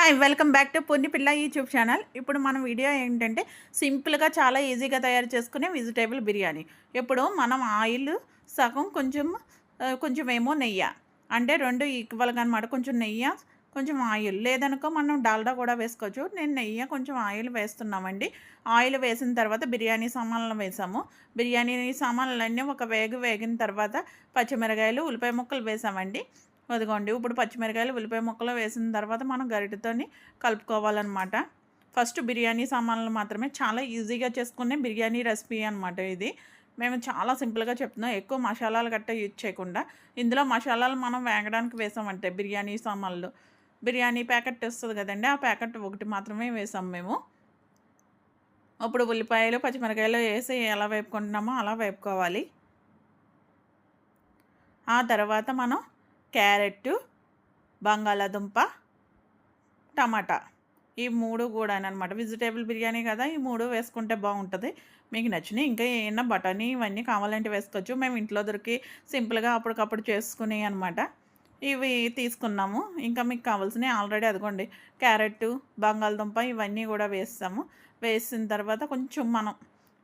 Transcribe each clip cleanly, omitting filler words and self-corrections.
Hi welcome back to పొన్ని పిల్ల YouTube channel. ఇప్పుడు మన వీడియో ఏంటంటే సింపుల్గా చాలా ఈజీగా తయారు చేసుకునే వెజిటేబుల్ బిర్యానీ. ఇప్పుడు మనం ఆయిల్ సగం కొంచెం ఏమో నెయ్యి, అంటే రెండు ఈక్వల్గా అనమాట. కొంచెం నెయ్యి, కొంచెం ఆయిల్, లేదనుకో మనం డాల్డా కూడా వేసుకోవచ్చు. నేను నెయ్యి కొంచెం ఆయిల్ వేస్తున్నామండి. ఆయిల్ వేసిన తర్వాత బిర్యానీ సామాన్లు వేసాము. బిర్యానీ సామాన్లన్నీ ఒక వేగిన తర్వాత పచ్చిమిరకాయలు, ఉల్లిపాయ ముక్కలు వేసామండి. అదిగోండి. ఇప్పుడు పచ్చిమిరకాయలు, ఉల్లిపాయ ముక్కలు వేసిన తర్వాత మనం గరిటెతోని కలుపుకోవాలనమాట. ఫస్ట్ బిర్యానీ సామాన్లు మాత్రమే, చాలా ఈజీగా చేసుకునే బిర్యానీ రెసిపీ అనమాట ఇది. మేము చాలా సింపుల్గా చెప్తున్నాం. ఎక్కువ మసాలాలు గట్టా యూజ్ చేయకుండా. ఇందులో మసాలాలు మనం వేగడానికి వేసామంటే బిర్యానీ సామాన్లు. బిర్యానీ ప్యాకెట్ వస్తుంది కదండీ, ఆ ప్యాకెట్ ఒకటి మాత్రమే వేసాం మేము. ఇప్పుడు ఉల్లిపాయలు, పచ్చిమిరకాయలు వేసి ఎలా వేపుకుంటున్నామో అలా వేపుకోవాలి. ఆ తర్వాత మనం క్యారెట్టు, బంగాళాదుంప, టమాటా, ఈ 3 కూడానమాట. వెజిటేబుల్ బిర్యానీ కదా, ఈ 3 వేసుకుంటే బాగుంటుంది. మీకు నచ్చినవి ఇంకా ఏమన్నా బఠానీ ఇవన్నీ కావాలంటే వేసుకోవచ్చు. మేము ఇంట్లో దొరికి సింపుల్గా అప్పటికప్పుడు చేసుకునేవి అనమాట. ఇవి తీసుకున్నాము. ఇంకా మీకు కావాల్సినవి ఆల్రెడీ అదిగోండి, క్యారెట్టు, బంగాళదుంప ఇవన్నీ కూడా వేస్తాము. వేసిన తర్వాత కొంచెం మనం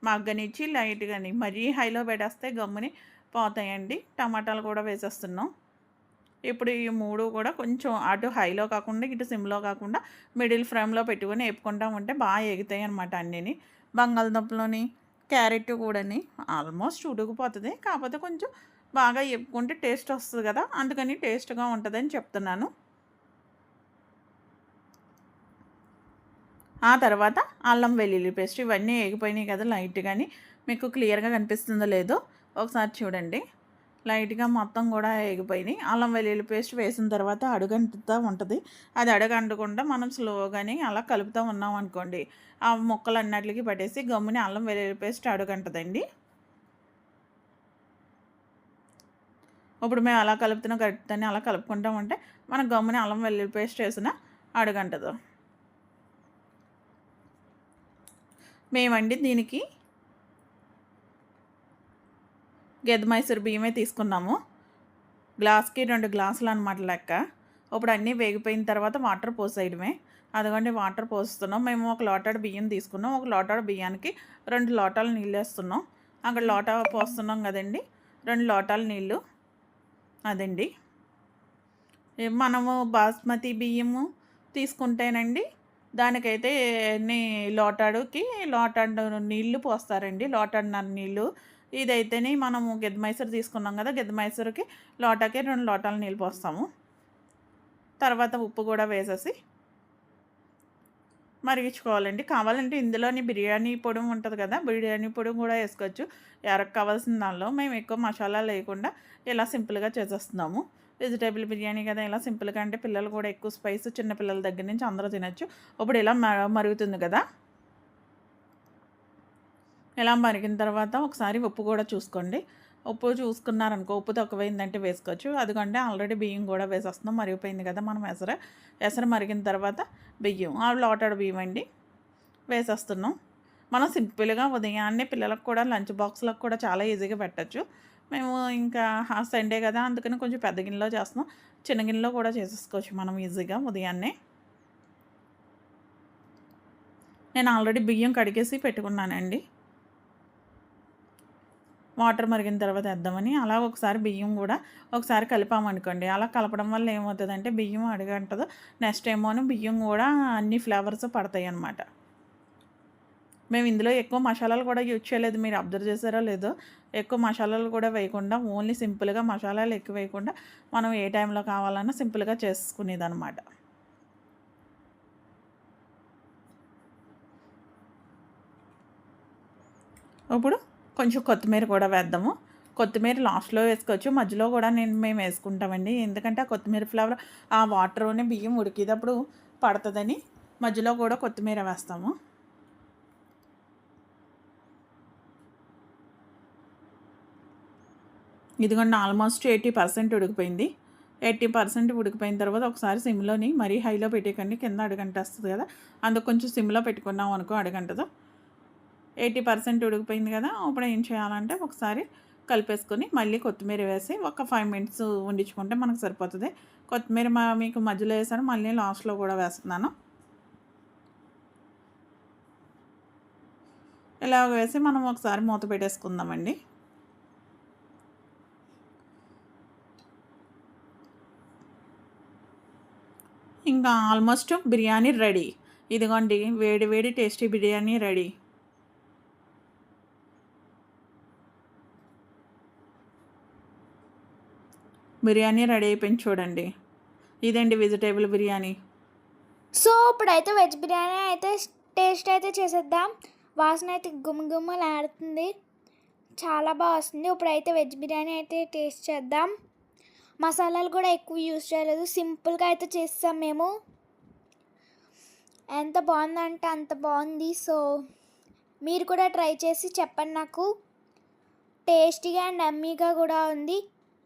మగ్గనిచ్చి లైట్గాని, మరీ హైలో పెట్టేస్తే గమ్ముని పోతాయండి. టమాటాలు కూడా వేసేస్తున్నాం. ఇప్పుడు ఈ 3 కూడా కొంచెం అటు హైలో కాకుండా ఇటు సిమ్లో కాకుండా మిడిల్ ఫ్లేమ్లో పెట్టుకొని వేపుకుంటా ఉంటే బాగా ఎగుతాయి అనమాట అన్నీని. బంగాళదుంపలోని క్యారెట్ కూడాని ఆల్మోస్ట్ ఉడికిపోతుంది. కాకపోతే కొంచెం బాగా వేపుకుంటే టేస్ట్ వస్తుంది కదా, అందుకని టేస్ట్గా ఉంటుందని చెప్తున్నాను. ఆ తర్వాత అల్లం వెల్లుల్లి పేస్ట్ ఇవన్నీ వేగిపోయినాయి కదా లైట్గాని. మీకు క్లియర్గా కనిపిస్తుందో లేదో ఒకసారి చూడండి. లైట్గా మొత్తం కూడా వేగిపోయినాయి. అల్లం వెల్లుల్లి పేస్ట్ వేసిన తర్వాత అడుగంటుతూ ఉంటుంది. అది అడుగంటకుండా మనం స్లోగాని అలా కలుపుతూ ఉన్నాం అనుకోండి, ఆ ముక్కలు అన్నిటికి పట్టేసి గమ్ముని అల్లం వెల్లుల్లి పేస్ట్ అడుగంటదండి. ఇప్పుడు మేము అలా కలుపుతూనే అలా కలుపుకుంటూ ఉంటే మన గమ్ముని అల్లం వెల్లుల్లి పేస్ట్ వేసిన అడుగంటదు. మేమండి దీనికి మైసూర్ బియ్యమే తీసుకున్నాము. గ్లాస్కి 2 గ్లాసులు అనమాట లెక్క. ఇప్పుడు అన్నీ వేగిపోయిన తర్వాత వాటర్ పోసేయడమే. అదిగోండి వాటర్ పోస్తున్నాం. మేము ఒక లోటాడు బియ్యం తీసుకున్నాం. ఒక లోటాడు బియ్యానికి 2 లోటాలు నీళ్ళు వేస్తున్నాం. అక్కడ లోటా పోస్తున్నాం కదండి, 2 లోటాల నీళ్ళు అదండి. మనము బాస్మతి బియ్యము తీసుకుంటేనండి, దానికైతే లోటాడుకి లోటాడు నీళ్ళు పోస్తారండి, లోటాడున్నర నీళ్ళు. ఇదైతేనే మనము మైసూర్ తీసుకున్నాం కదా, మైసూర్కి లోటాకి 2 లోటాల నీళ్ళు పోస్తాము. తర్వాత ఉప్పు కూడా వేసేసి మరిగించుకోవాలండి. కావాలంటే ఇందులోని బిర్యానీ పొడి ఉంటుంది కదా, బిర్యానీ పొడి కూడా వేసుకోవచ్చు ఎవరికి కావాల్సిన దానిలో. మేము ఎక్కువ మసాలా లేకుండా ఇలా సింపుల్గా చేసేస్తున్నాము. వెజిటేబుల్ బిర్యానీ కదా, ఇలా సింపుల్గా అంటే పిల్లలు కూడా ఎక్కువ స్పైస్, చిన్నపిల్లల దగ్గర నుంచి అందరూ తినచ్చు. ఇప్పుడు ఇలా మరుగుతుంది కదా, ఇలా మరిగిన తర్వాత ఒకసారి ఉప్పు కూడా చూసుకోండి. ఉప్పు చూసుకున్నారనుకో, ఉప్పు తక్కువైందంటే వేసుకోవచ్చు. అదికంటే ఆల్రెడీ బియ్యం కూడా వేసేస్తున్నాం, మరిగిపోయింది కదా. మనం ఎసరు మరిగిన తర్వాత బియ్యం, ఆ లోటాడు బియ్యం అండి వేసేస్తున్నాం. మనం సింపుల్గా ఉదయాన్నే పిల్లలకు కూడా లంచ్ బాక్స్లకు కూడా చాలా ఈజీగా పెట్టచ్చు. మేము ఇంకా సండే కదా, అందుకని కొంచెం పెద్ద గిన్నెలో చేస్తున్నాం. చిన్న గిన్నెలో కూడా చేసేసుకోవచ్చు మనం ఈజీగా ఉదయాన్నే. నేను ఆల్రెడీ బియ్యం కడిగేసి పెట్టుకున్నానండి. వాటర్ మరిగిన తర్వాత వేద్దామని అలా ఒకసారి బియ్యం కూడా ఒకసారి కలిపామనుకోండి. అలా కలపడం వల్ల ఏమవుతుందంటే బియ్యం అడుగంటదు. నెక్స్ట్ ఏమోను బియ్యం కూడా అన్ని ఫ్లేవర్స్ పడతాయి అన్నమాట. మేము ఇందులో ఎక్కువ మసాలాలు కూడా యూజ్ చేయలేదు, మీరు అబ్జర్వ్ చేశారో లేదో. ఎక్కువ మసాలాలు కూడా వేయకుండా ఓన్లీ సింపుల్గా, మసాలాలు ఎక్కువ వేయకుండా మనం ఏ టైంలో కావాలన్నా సింపుల్గా చేసుకునేది అనమాట. ఇప్పుడు కొంచెం కొత్తిమీర కూడా వేద్దాము. కొత్తిమీర లాస్ట్లో వేసుకోవచ్చు, మధ్యలో కూడా మేము వేసుకుంటామండి. ఎందుకంటే ఆ కొత్తిమీర ఫ్లేవర్ ఆ వాటర్లోనే బియ్యం ఉడికేటప్పుడు పడుతుందని మధ్యలో కూడా కొత్తిమీర వేస్తాము. ఇదిగోండి ఆల్మోస్ట్ 80% ఉడికిపోయింది. 80% ఉడికిపోయిన తర్వాత ఒకసారి సిమ్లోని మరీ హైలో పెట్టేకండి, కింద అడుగంట వస్తుంది కదా, అందుకు కొంచెం సిమ్లో పెట్టుకున్నాం అనుకో అడుగంటదు. 80% ఉడికిపోయింది కదా. ఇప్పుడు ఏం చేయాలంటే ఒకసారి కలిపేసుకొని మళ్ళీ కొత్తిమీర వేసి ఒక 5 మినిట్స్ వండించుకుంటే మనకు సరిపోతుంది. కొత్తిమీర మీకు మధ్యలో వేసాను, మళ్ళీ లాస్ట్‌లో కూడా వేస్తున్నాను. ఇలాగ వేసి మనం ఒకసారి మూత పెట్టేసుకుందామండి. ఇంకా ఆల్మోస్ట్ బిర్యానీ రెడీ. ఇదిగోండి వేడి వేడి tasty biryani ready. Biryani ready అయిపోయింది చూడండి. ఇదండి వెజిటేబుల్ బిర్యానీ. సో ఇప్పుడైతే వెజ్ బిర్యానీ అయితే టేస్ట్ అయితే చేసేద్దాం. వాసన అయితే గుమగుమలాడుతుంది, చాలా బాగా వస్తుంది. ఇప్పుడైతే వెజ్ బిర్యానీ అయితే టేస్ట్ చేద్దాం. మసాలాలు కూడా ఎక్కువ యూజ్ చేయలేదు, సింపుల్గా అయితే చేస్తాం మేము. ఎంత బాగుందంటే అంత బాగుంది. సో మీరు కూడా ట్రై చేసి చెప్పండి నాకు. టేస్టీగా అండ్ యమ్మీగా కూడా ఉంది.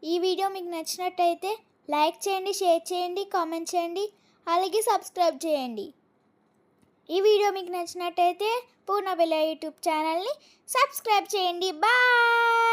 ఈ వీడియో మీకు నచ్చినట్టయితే లైక్ చేయండి, షేర్ చేయండి, కామెంట్ చేయండి, అలాగే సబ్స్క్రైబ్ చేయండి. ఈ వీడియో మీకు నచ్చినట్టయితే పూర్ణ బెల్ల యూట్యూబ్ ఛానల్ని సబ్స్క్రైబ్ చేయండి. బాయ్.